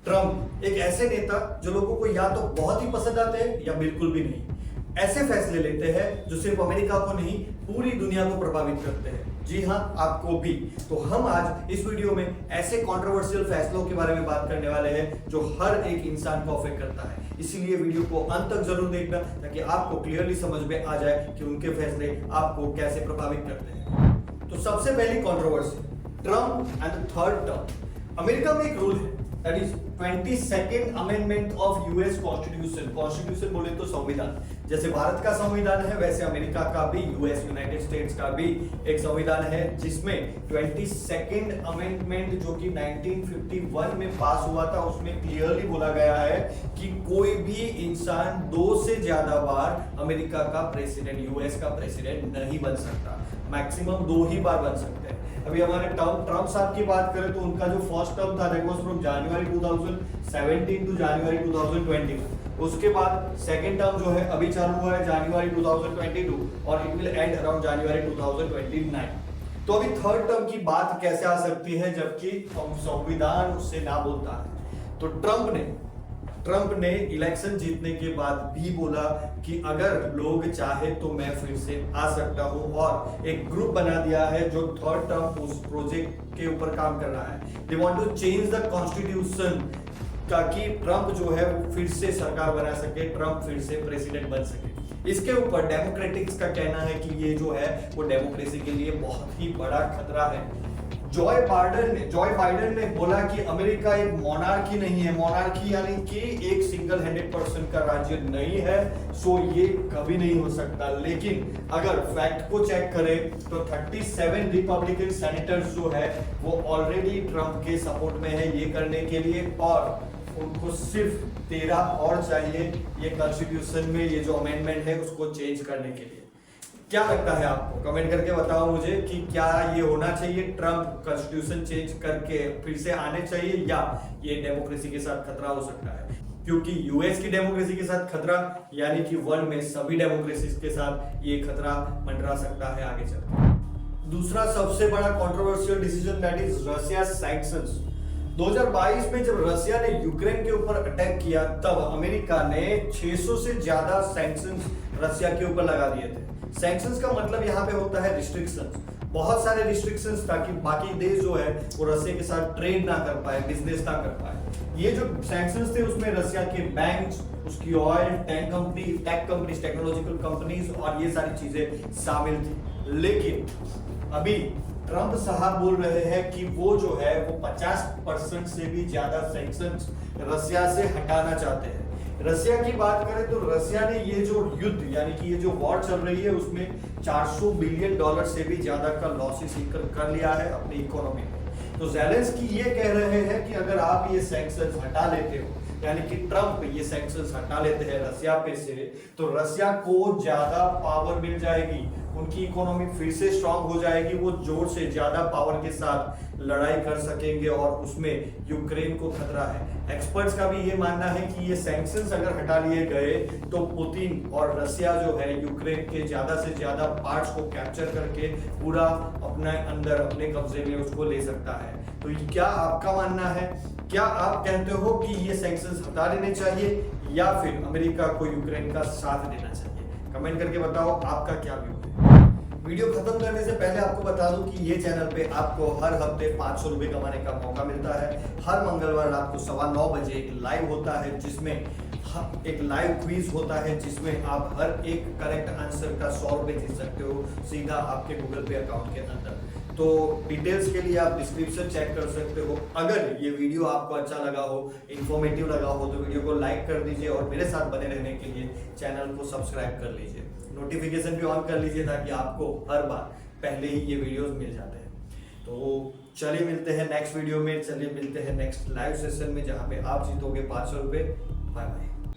Trump एक ऐसे नेता जो लोगों को या तो बहुत ही पसंद आते हैं या बिल्कुल भी नहीं। ऐसे फैसले लेते हैं जो सिर्फ अमेरिका को नहीं पूरी दुनिया को प्रभावित करते हैं। जी हाँ, आपको भी। तो हम आज इस वीडियो में ऐसे कंट्रोवर्शियल फैसलों के बारे में बात करने वाले हैं जो हर एक इंसान को अफेक्ट करता है। इसीलिए वीडियो को अंत तक जरूर देखना ताकि आपको क्लियरली समझ में आ जाए कि उनके फैसले आपको कैसे प्रभावित करते हैं। तो सबसे पहली controversy, Trump and third term. America में एक रूल है, that is 22nd amendment of US constitution. Constitution बोले तो संविधान। जैसे भारत का संविधान है वैसे अमेरिका का भी, यूएस यूनाइटेड स्टेट्स का भी एक संविधान है जिसमें 22nd अमेंडमेंट जो कि 1951 में पास हुआ था, उसमें क्लियरली बोला गया है कि कोई भी इंसान 2 से ज्यादा बार अमेरिका का प्रेसिडेंट, यूएस का प्रेसिडेंट नहीं बन सकता। मैक्सिमम 2 ही बार बन सकते हैं। अभी हमारे ट्रंप साहब की बात करें तो उनका जो फर्स्ट टर्म था that was from January 2017 to January 2021। उसके बाद सेकंड टर्म जो है अभी चालू हुआ है जनवरी 2022 और इट विल एंड अराउंड जनवरी 2029। तो अभी थर्ड टर्म की बात कैसे आ सकती है जबकि संविधान उससे ना बोलता है। तो ट्रंप ने इलेक्शन जीतने के बाद भी बोला कि अगर लोग चाहे तो मैं फिर से आ सकता हूं और एक ग्रुप बना दिया है जो थर्ड टर्म उस प्रोजेक्ट के ऊपर काम कर रहा है। They want to change the constitution ताकि ट्रंप जो है वो फिर से सरकार बना सके, ट्रंप फिर से प्रेसिडेंट बन सके। इसके ऊपर डेमोक्रेटिक्स का कहना है कि ये जो है वो डेमोक्रेसी के लिए बहुत ही बड़ा खतरा है। जॉय बाइडेन ने बोला कि अमेरिका एक मोनार्की नहीं है। मोनार्की यानी कि एक सिंगल हैंडेड पर्सन का राज्य नहीं है, सो ये कभी नहीं हो सकता। लेकिन अगर फैक्ट को चेक करें तो 37 रिपब्लिकन सेनेटर्स जो है वो ऑलरेडी ट्रंप के सपोर्ट में है ये करने के लिए, और उनको सिर्फ 13 और चाहिए ये कॉन्स्टिट्यूशन में ये जो अमेंडमेंट है उसको चेंज करने के लिए। क्या लगता है आपको? कमेंट करके बताओ मुझे कि क्या ये होना चाहिए, ट्रंप कॉन्स्टिट्यूशन चेंज करके फिर से आने चाहिए, या ये डेमोक्रेसी के साथ खतरा हो सकता है? क्योंकि यूएस की डेमोक्रेसी के साथ खतरा यानी कि वर्ल्ड में सभी डेमोक्रेसी के साथ ये खतरा मंडरा सकता है आगे चलकर। दूसरा सबसे बड़ा controversial decision that is Russia sanctions. 2022 में जब रशिया ने यूक्रेन के ऊपर अटैक किया तब अमेरिका ने 600 से ज्यादा सैंक्शंस रशिया के ऊपर लगा दिए थे। सैंक्शंस का मतलब यहाँ पे होता है रिस्ट्रिक्शंस, बहुत सारे रिस्ट्रिक्शंस ताकि बाकी देश जो है वो रशिया के साथ ट्रेड ना कर पाए, बिजनेस ना कर पाए। ये जो सैंक्शंस थे उसमें रशिया के बैंक्स, उसकी oil, tech companies, technological companies और ये सारी चीजें शामिल थी। लेकिन अभी ट्रंप साहब बोल रहे हैं कि वो जो है वो 50% से भी ज्यादा सैंक्शंस रशिया से हटाना चाहते हैं। रशिया की बात करें तो रशिया ने ये जो युद्ध यानी कि ये जो वॉर चल रही है उसमें $400 बिलियन से भी ज्यादा का लॉसेस कर लिया है अपनी इकोनॉमी में। तो ज़ेलेंस्की ये कह रहे हैं कि अगर आप ये सैंक्शंस हटा लेते हो, यानी कि ट्रंप ये सैंक्शंस हटा लेते हैं रशिया पे से, तो रशिया को ज्यादा पावर मिल जाएगी, उनकी इकोनॉमी फिर से स्ट्रांग हो जाएगी, वो जोर से ज्यादा पावर के साथ लड़ाई कर सकेंगे और उसमें यूक्रेन को खतरा है। एक्सपर्ट्स का भी ये मानना है कि ये सैंक्शंस अगर हटा लिए गए तो पुतिन और रशिया जो है यूक्रेन के ज्यादा से ज्यादा पार्ट्स को कैप्चर करके पूरा अपने अंदर अपने कब्जे में उसको ले सकता है। तो क्या आपका मानना है? क्या आप कहते हो कि ये सैंक्शंस हटा देने चाहिए या फिर अमेरिका को यूक्रेन का साथ देना चाहिए? कमेंट करके बताओ आपका क्या व्यू है। वीडियो खत्म करने से पहले आपको बता दूं कि ये चैनल पे आपको हर हफ्ते 500 रुपए कमाने का मौका मिलता है। हर मंगलवार रात को 9:15 बजे एक लाइव होता है जिसमें एक लाइव क्विज होता है जिसमें आप हर एक करेक्ट आंसर का 100 रुपए जीत सकते हो सीधा आपके गूगल पे अकाउंट के अंदर। तो डिटेल्स के लिए आप डिस्क्रिप्शन चेक कर सकते हो। अगर ये वीडियो आपको अच्छा लगा हो, इंफॉर्मेटिव लगा हो तो वीडियो को लाइक कर दीजिए और मेरे साथ बने रहने के लिए चैनल को सब्सक्राइब कर लीजिए, नोटिफिकेशन भी ऑन कर लीजिए ताकि आपको हर बार पहले ही ये वीडियोस मिल जाते हैं। तो चलिए मिलते हैं नेक्स्ट वीडियो में, चलिए मिलते हैं नेक्स्ट लाइव सेशन में जहां पे आप जीतोगे 500 रुपए। Bye bye.